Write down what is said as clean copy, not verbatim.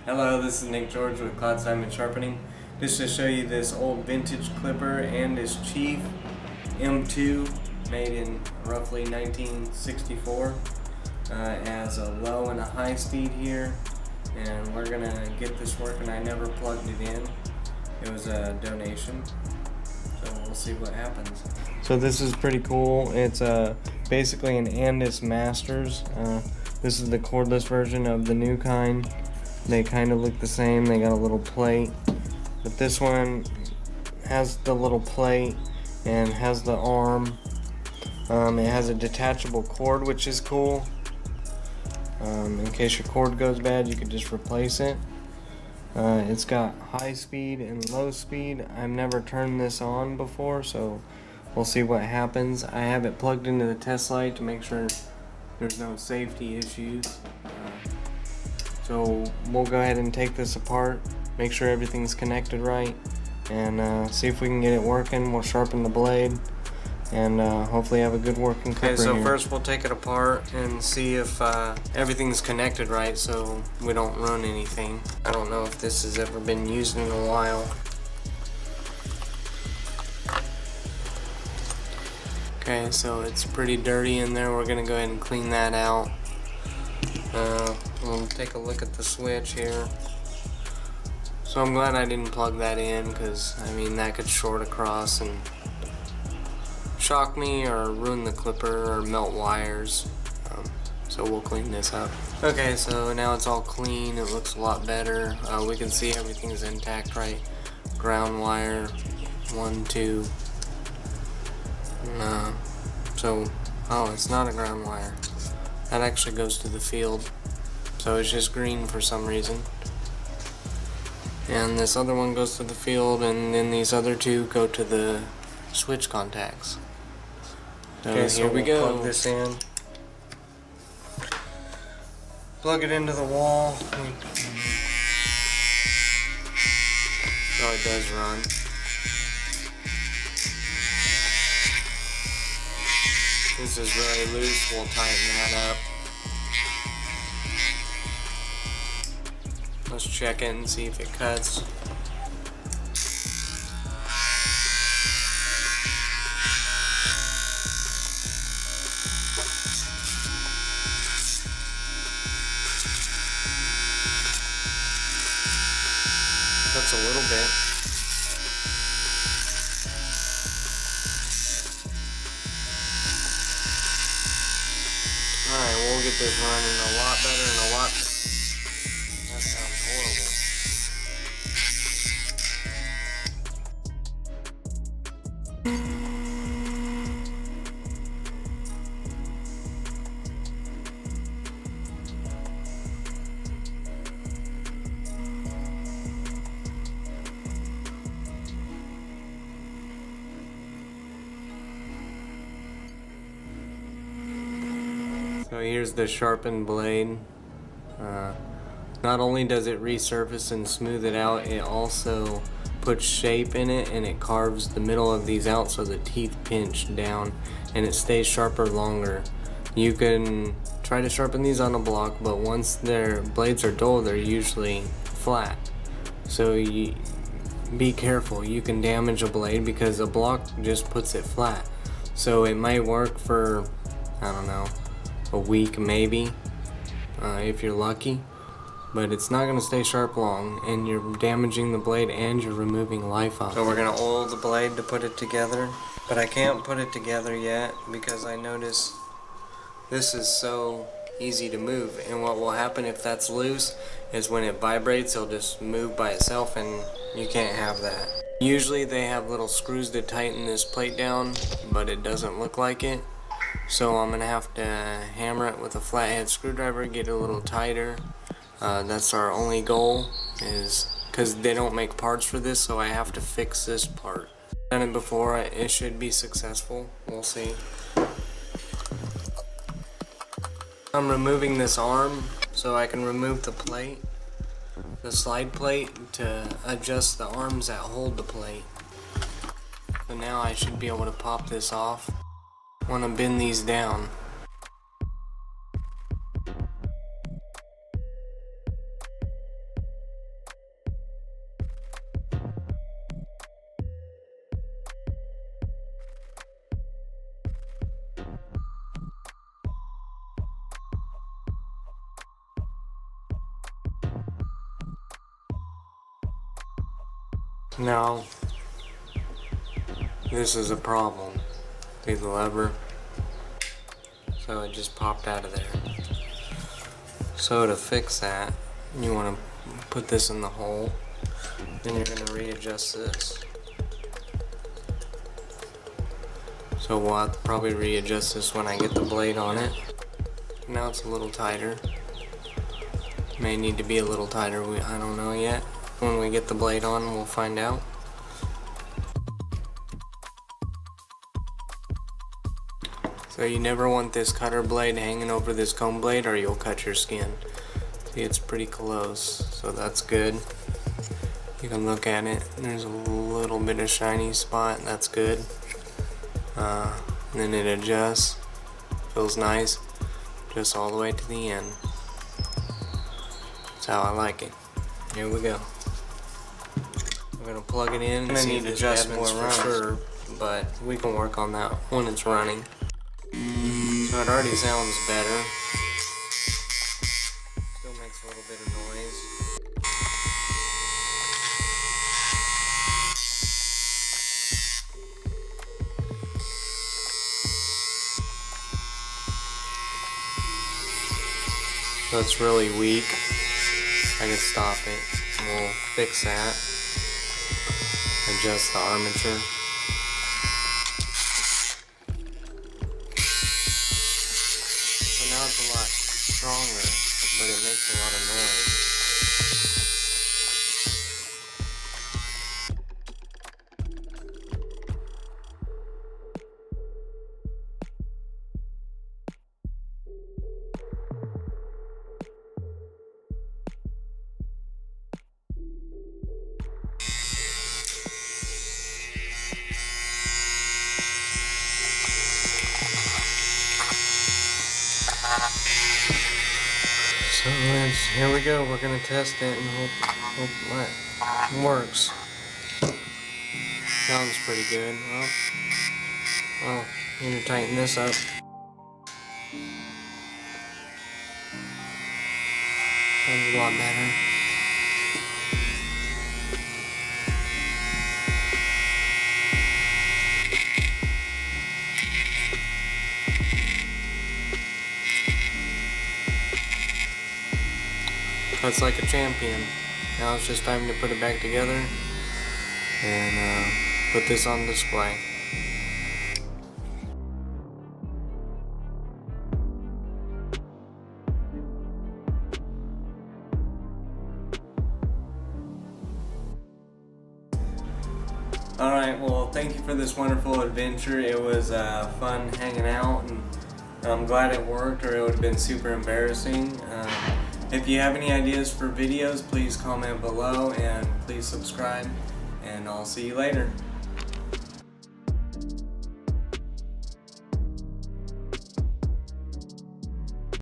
Hello, this is Nick George with Cloud Simon Sharpening. Just to show you this old vintage clipper Andis Chief M2 made in roughly 1964. It has a low and a high speed here, and we're gonna get this working. I never plugged it in. It was a donation, so we'll see what happens. So this is pretty cool. It's basically an Andis Masters. This is the cordless version of the new kind. They kind of look the same. They got a little plate, but this one has the little plate and has the arm. It has a detachable cord, which is cool. In case your cord goes bad, you could just replace it. It's got high speed and low speed. I've never turned this on before, so we'll see what happens. I have it plugged into the test light to make sure there's no safety issues. So we'll go ahead and take this apart, make sure everything's connected right, and see if we can get it working. We'll sharpen the blade and hopefully have a good working clipper. Okay, so here. First we'll take it apart and see if everything's connected right so we don't run anything. I don't know if this has ever been used in a while. Okay, so it's pretty dirty in there. We're gonna go ahead and clean that out. We'll take a look at the switch here. So I'm glad I didn't plug that in, because I mean that could short across and shock me or ruin the clipper or melt wires. So we'll clean this up. Okay, so now it's all clean. It looks a lot better. We can see everything's intact, right? Ground wire, 1, 2. Oh, it's not a ground wire. That actually goes to the field. So it's just green for some reason. And this other one goes to the field, and then these other two go to the switch contacts. Okay, so here we go. Plug this in. Plug it into the wall. Oh, it does run. This is really loose. We'll tighten that up. Let's check it and see if it cuts. Cuts a little bit. Alright, we'll get this running a lot better and a lot better. That sounds horrible. So here's the sharpened blade. Not only does it resurface and smooth it out, it also puts shape in it, and it carves the middle of these out so the teeth pinch down and it stays sharper longer. You can try to sharpen these on a block, but once their blades are dull, they're usually flat. So be careful. You can damage a blade because a block just puts it flat. So it might work for, I don't know, a week maybe, if you're lucky, but it's not going to stay sharp long, and you're damaging the blade and you're removing life off. So we're going to oil the blade to put it together, but I can't put it together yet because I notice this is so easy to move, and what will happen if that's loose is when it vibrates it'll just move by itself, and you can't have that. Usually they have little screws to tighten this plate down, but it doesn't look like it. So I'm going to have to hammer it with a flathead screwdriver, get it a little tighter. That's our only goal, is because they don't make parts for this, so I have to fix this part. I've done it before, it should be successful. We'll see. I'm removing this arm so I can remove the plate, the slide plate, to adjust the arms that hold the plate. So now I should be able to pop this off. I want to bend these down. Now, this is a problem. See the lever? So it just popped out of there. So to fix that, you want to put this in the hole, then you're going to readjust this. So we'll have to probably readjust this when I get the blade on it. Now it's a little tighter. May need to be a little tighter, I don't know yet. When we get the blade on, we'll find out. So you never want this cutter blade hanging over this comb blade or you'll cut your skin. See, it's pretty close, so that's good. You can look at it, there's a little bit of shiny spot, that's good. Then it adjusts, feels nice, just all the way to the end. That's how I like it. Here we go. I'm gonna plug it in and see if this adjustments for sure, but we can work on that when it's running. So it already sounds better. Still makes a little bit of noise. So it's really weak. I can stop it. We'll fix that. Adjust the armature. So now it's a lot stronger, but it makes a lot of noise. So here we go, we're gonna test it and hope it works. Sounds pretty good. Well, I'm gonna tighten this up. Sounds a lot better. Cuts like a champion. Now it's just time to put it back together and put this on display. Alright, well, thank you for this wonderful adventure. It was fun hanging out, and I'm glad it worked, or it would have been super embarrassing. If you have any ideas for videos, please comment below and please subscribe, and I'll see you later.